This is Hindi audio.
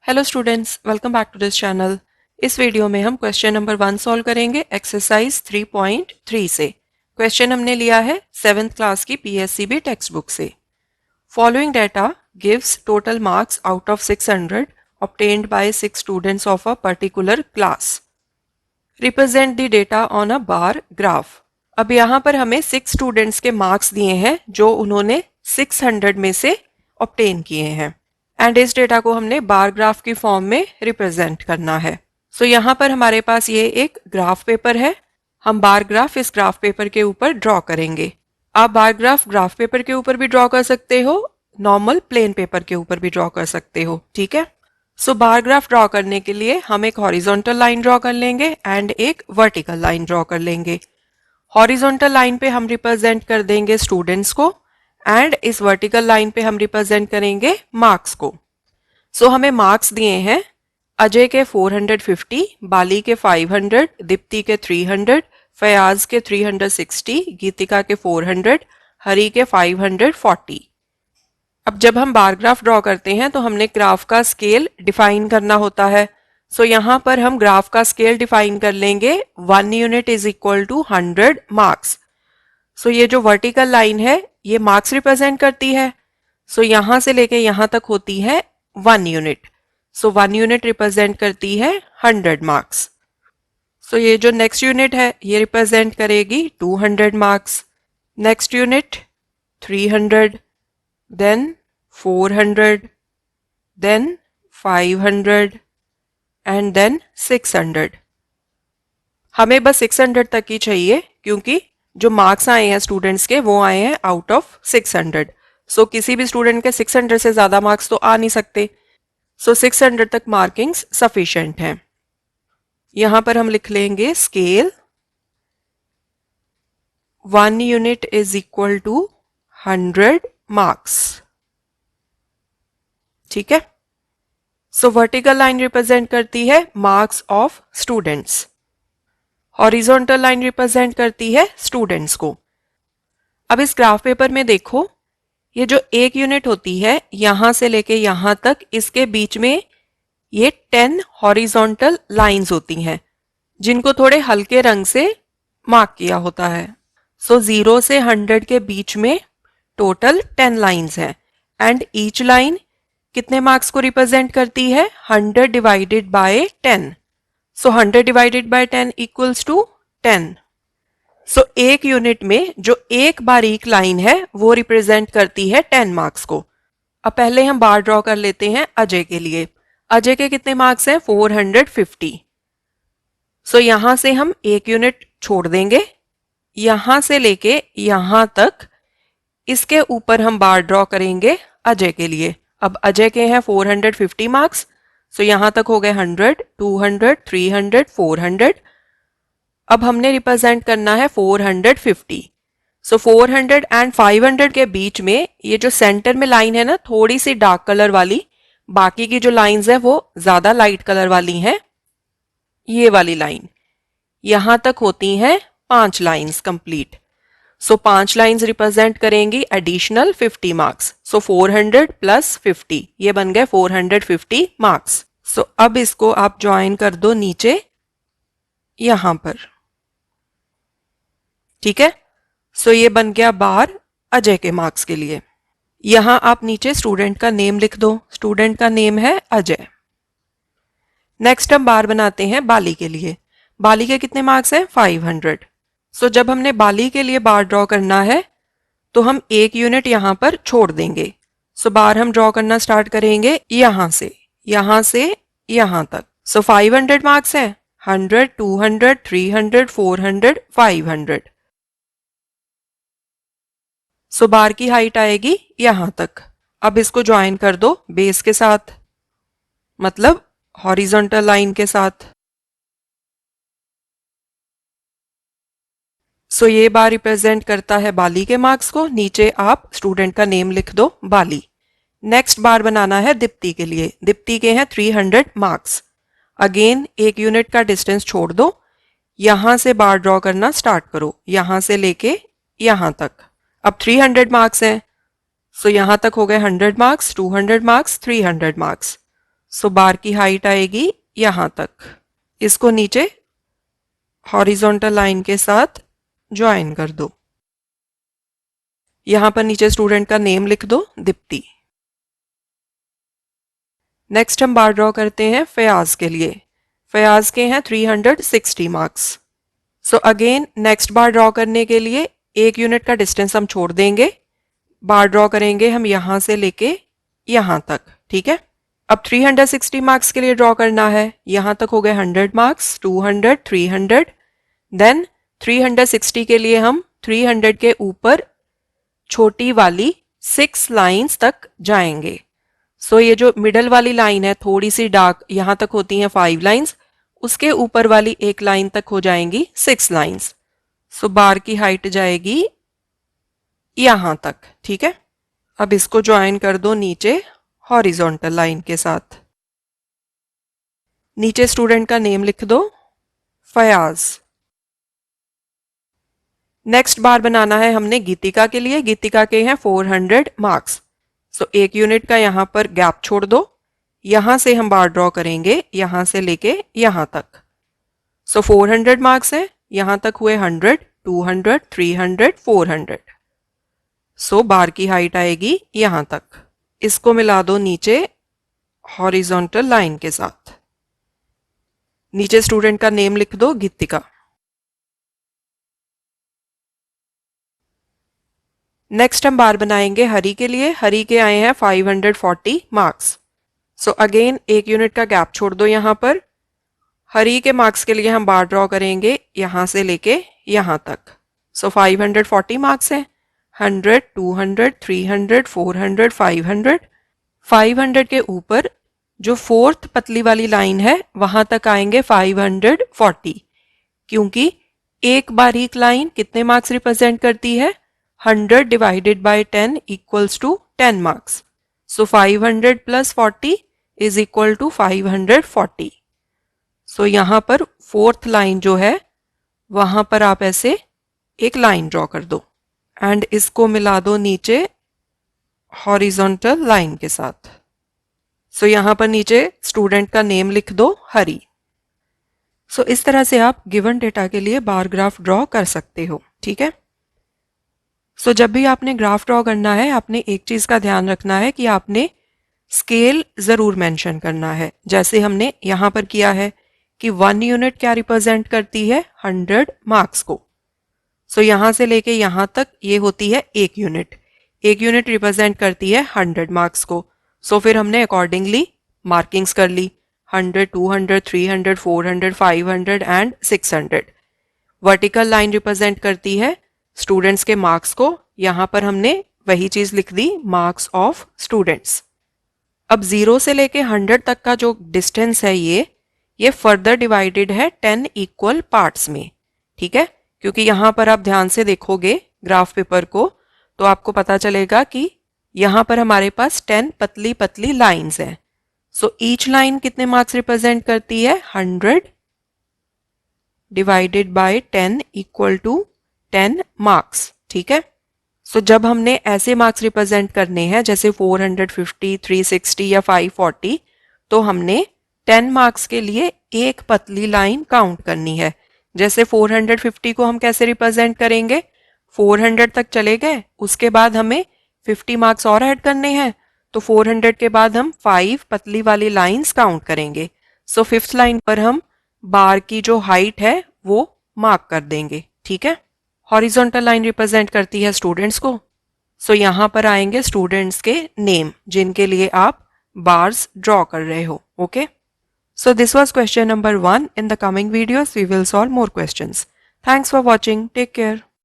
Hello students, welcome back to this channel. इस वीडियो में हम क्वेश्चन नंबर 1 सॉल्व करेंगे एक्सरसाइज 3.3 से। क्वेश्चन हमने लिया है 7th क्लास की पीएससीबी टेक्स्ट बुक से। Following data gives total marks out of 600 obtained by 6 students of a particular class. Represent the data on a bar graph. अब यहाँ पर हमें 6 स्टूडेंट्स के मार्क्स दिए हैं जो उन्होंने 600 में से ऑब्टेन किए हैं एंड इस डेटा को हमने बार ग्राफ की फॉर्म में रिप्रेजेंट करना है। सो यहाँ पर हमारे पास ये एक ग्राफ पेपर है। हम बार ग्राफ इस ग्राफ पेपर के ऊपर ड्रॉ करेंगे। आप बार ग्राफ ग्राफ पेपर के ऊपर भी ड्रॉ कर सकते हो, नॉर्मल प्लेन पेपर के ऊपर भी ड्रॉ कर सकते हो, ठीक है। सो बार ग्राफ ड्रॉ करने के लिए हम एक हॉरिजॉन्टल लाइन ड्रॉ कर लेंगे एंड एक वर्टिकल लाइन ड्रॉ कर लेंगे। हॉरिजॉन्टल लाइन पे हम रिप्रेजेंट कर देंगे स्टूडेंट्स को एंड इस वर्टिकल लाइन पे हम रिप्रेजेंट करेंगे मार्क्स को। सो हमें मार्क्स दिए हैं अजय के 450, बाली के 500, दीप्ति के 300, फयाज के 360, गीतिका के 400, हरी के 540। अब जब हम बार ग्राफ ड्रॉ करते हैं तो हमने ग्राफ का स्केल डिफाइन करना होता है। सो यहाँ पर हम ग्राफ का स्केल डिफाइन कर लेंगे 1 unit is equal to 100 marks. So ये जो वर्टिकल लाइन है ये मार्क्स रिप्रेजेंट करती है। सो यहाँ से लेके यहाँ तक होती है 1 यूनिट। सो 1 यूनिट रिप्रेजेंट करती है 100 मार्क्स। सो ये जो नेक्स्ट यूनिट है ये रिप्रेजेंट करेगी 200 marks, next unit 300, then 400, then 500 and then 600। हमें बस 600 तक ही चाहिए क्योंकि जो मार्क्स आए हैं स्टूडेंट्स के वो आए हैं आउट ऑफ 600। सो किसी भी स्टूडेंट के 600 से ज्यादा मार्क्स तो आ नहीं सकते। सो 600 तक मार्किंग्स सफिशिएंट हैं। यहां पर हम लिख लेंगे scale 1 unit is equal to 100 marks, ठीक है। सो वर्टिकल लाइन रिप्रेजेंट करती है marks of students, horizontal line represent करती है स्टूडेंट्स को। अब इस ग्राफ पेपर में देखो, ये जो 1 यूनिट होती है यहां से लेके यहां तक, इसके बीच में ये 10 हॉरिजॉन्टल लाइंस होती हैं जिनको थोड़े हल्के रंग से मार्क किया होता है। सो 0 से 100 के बीच में टोटल 10 लाइंस हैं एंड ईच लाइन कितने मार्क्स को रिप्रेजेंट करती है 100 divided by 10। So 100 divided by 10 equals to 10। So 1 unit में जो एक बारीक लाइन है वो रिप्रेजेंट करती है 10 मार्क्स को। अब पहले हम बार ड्रॉ कर लेते हैं अजय के लिए। अजय के कितने मार्क्स हैं 450। सो यहां से हम 1 यूनिट छोड़ देंगे, यहां से लेके यहां तक इसके ऊपर हम बार ड्रॉ करेंगे अजय के लिए। अब अजय के हैं 450 मार्क्स। सो यहां तक हो गए 100, 200, 300, 400। अब हमने रिप्रेजेंट करना है 450। सो 400 एंड 500 के बीच में ये जो सेंटर में लाइन है ना थोड़ी सी डार्क कलर वाली, बाकी की जो लाइंस है वो ज्यादा लाइट कलर वाली हैं। ये वाली लाइन यहां तक होती हैं 5 लाइंस कंप्लीट। सो 5 लाइंस रिप्रेजेंट करेंगी एडिशनल 50 मार्क्स। सो 400 प्लस 50 ये बन गए 450 मार्क्स। सो अब इसको आप ज्वाइन कर दो नीचे यहां पर, ठीक है। सो ये बन गया बार अजय के मार्क्स के लिए। यहां आप नीचे स्टूडेंट का नेम लिख दो। स्टूडेंट का नेम है अजय। नेक्स्ट हम बार बनाते हैं बाली के लिए। बाली के कितने मार्क्स हैं 500। सो जब हमने बाली के लिए बार ड्रॉ करना है तो हम 1 यूनिट यहां पर छोड़ देंगे। सो बार हम ड्रॉ करना स्टार्ट करेंगे यहां से यहां तक। सो 500 मार्क्स हैं, 100, 200, 300, 400, 500। सो बार की हाइट आएगी यहां तक। अब इसको ज्वाइन कर दो बेस के साथ, मतलब हॉरिजॉन्टल लाइन के साथ। सो ये बार रिप्रेजेंट करता है बाली के मार्क्स को। नीचे आप स्टूडेंट का नेम लिख दो बाली। नेक्स्ट बार बनाना है दीप्ति के लिए। दीप्ति के हैं 300 मार्क्स। अगेन 1 यूनिट का डिस्टेंस छोड़ दो, यहां से बार ड्रॉ करना स्टार्ट करो, यहां से लेके यहां तक। अब 300 मार्क्स हैं। सो यहां तक हो गए 100 मार्क्स, 200 मार्क्स, 300 मार्क्स। सो बार की हाइट आएगी यहाँ तक। इसको नीचे हॉरिजॉन्टल लाइन के साथ ज्वाइन कर दो। यहाँ पर नीचे स्टूडेंट का नेम लिख दो, दीप्ति। नेक्स्ट हम बार ड्रॉ करते हैं फयाज के लिए। फयाज के हैं 360 मार्क्स। सो अगेन नेक्स्ट बार ड्रॉ करने के लिए 1 यूनिट का डिस्टेंस हम छोड़ देंगे। बार ड्रॉ करेंगे हम यहाँ से लेके यहाँ तक, ठीक है। अब 360 मार्क्स के लिए ड्रॉ करना है। यहाँ तक हो गए 100 मार्क्स, 200, 300। देन 360 के लिए हम 300 के ऊपर छोटी वाली 6 लाइंस तक जाएंगे। सो ये जो मिडल वाली लाइन है थोड़ी सी डार्क, यहाँ तक होती हैं 5 लाइंस, उसके ऊपर वाली एक लाइन तक हो जाएंगी 6 लाइंस। सो बार की हाइट जाएगी यहाँ तक, ठीक है। अब इसको ज्वाइन कर दो नीचे हॉरिजॉन्टल लाइन के साथ। नीचे स्टूडेंट का नेम लिख दो, फयाज। नेक्स्ट बार बनाना है हमने गीतिका के लिए। गीतिका के हैं 400 मार्क्स। सो 1 यूनिट का यहाँ पर गैप छोड़ दो। यहाँ से हम बार ड्रॉ करेंगे, यहाँ से लेके यहाँ तक। सो 400 मार्क्स है, यहाँ तक हुए 100, 200, 300, 400। सो बार की हाइट आएगी यहाँ तक। इसको मिला दो नीचे हॉरिजॉन्टल लाइन के साथ। नीचे स्टूडेंट का नेम लिख दो, गीतिका। नेक्स्ट हम बार बनाएंगे हरी के लिए। हरी के आए हैं 540 मार्क्स। सो अगेन 1 यूनिट का गैप छोड़ दो यहाँ पर। हरी के मार्क्स के लिए हम बार ड्रॉ करेंगे यहाँ से लेके यहाँ तक। सो 540 मार्क्स है, 100, 200, 300, 400, 500। 500 के ऊपर जो 4th पतली वाली लाइन है वहां तक आएंगे 540, क्योंकि एक बारीक लाइन कितने मार्क्स रिप्रेजेंट करती है? 100 divided by 10 equals to 10 marks. So 500 plus 40 is equal to 540। So यहाँ पर 4th लाइन जो है वहां पर आप ऐसे एक लाइन ड्रॉ कर दो एंड इसको मिला दो नीचे हॉरिजॉन्टल लाइन के साथ। सो यहाँ पर नीचे स्टूडेंट का नेम लिख दो, हरी। सो इस तरह से आप गिवन डेटा के लिए बार ग्राफ ड्रॉ कर सकते हो, ठीक है। सो जब भी आपने ग्राफ ड्रॉ करना है आपने एक चीज का ध्यान रखना है कि आपने स्केल जरूर मेंशन करना है। जैसे हमने यहाँ पर किया है कि 1 यूनिट क्या रिप्रेजेंट करती है? 100 मार्क्स को। सो यहाँ से लेके यहाँ तक ये होती है 1 यूनिट। 1 यूनिट रिप्रेजेंट करती है 100 मार्क्स को। सो फिर हमने अकॉर्डिंगली मार्किंग्स कर ली, 100, 200, 300, 400, 500 एंड 600। वर्टिकल लाइन रिप्रेजेंट करती है स्टूडेंट्स के मार्क्स को। यहाँ पर हमने वही चीज लिख दी, मार्क्स ऑफ स्टूडेंट्स। अब 0 से लेके 100 तक का जो डिस्टेंस है ये फर्दर डिवाइडेड है 10 इक्वल पार्ट्स में, ठीक है। क्योंकि यहाँ पर आप ध्यान से देखोगे ग्राफ पेपर को तो आपको पता चलेगा कि यहाँ पर हमारे पास 10 पतली पतली लाइंस हैं। सो ईच लाइन कितने मार्क्स रिप्रेजेंट करती है? 100 divided by 10 equal to 10 marks, ठीक है। सो जब हमने ऐसे मार्क्स रिप्रेजेंट करने हैं जैसे 450, 360 या 540, तो हमने 10 मार्क्स के लिए एक पतली लाइन काउंट करनी है। जैसे 450 को हम कैसे रिप्रेजेंट करेंगे? 400 तक चले गए, उसके बाद हमें 50 मार्क्स और ऐड करने हैं, तो 400 के बाद हम 5 पतली वाली लाइंस काउंट करेंगे। सो 5th लाइन पर हम बार की जो हाइट है वो मार्क कर देंगे, ठीक है। हॉरिजॉन्टल लाइन रिप्रेजेंट करती है स्टूडेंट्स को। सो यहाँ पर आएंगे स्टूडेंट्स के नेम जिनके लिए आप बार्स ड्रॉ कर रहे हो, okay. So this was question number 1. In the coming videos, we will solve more questions. Thanks for watching. Take care.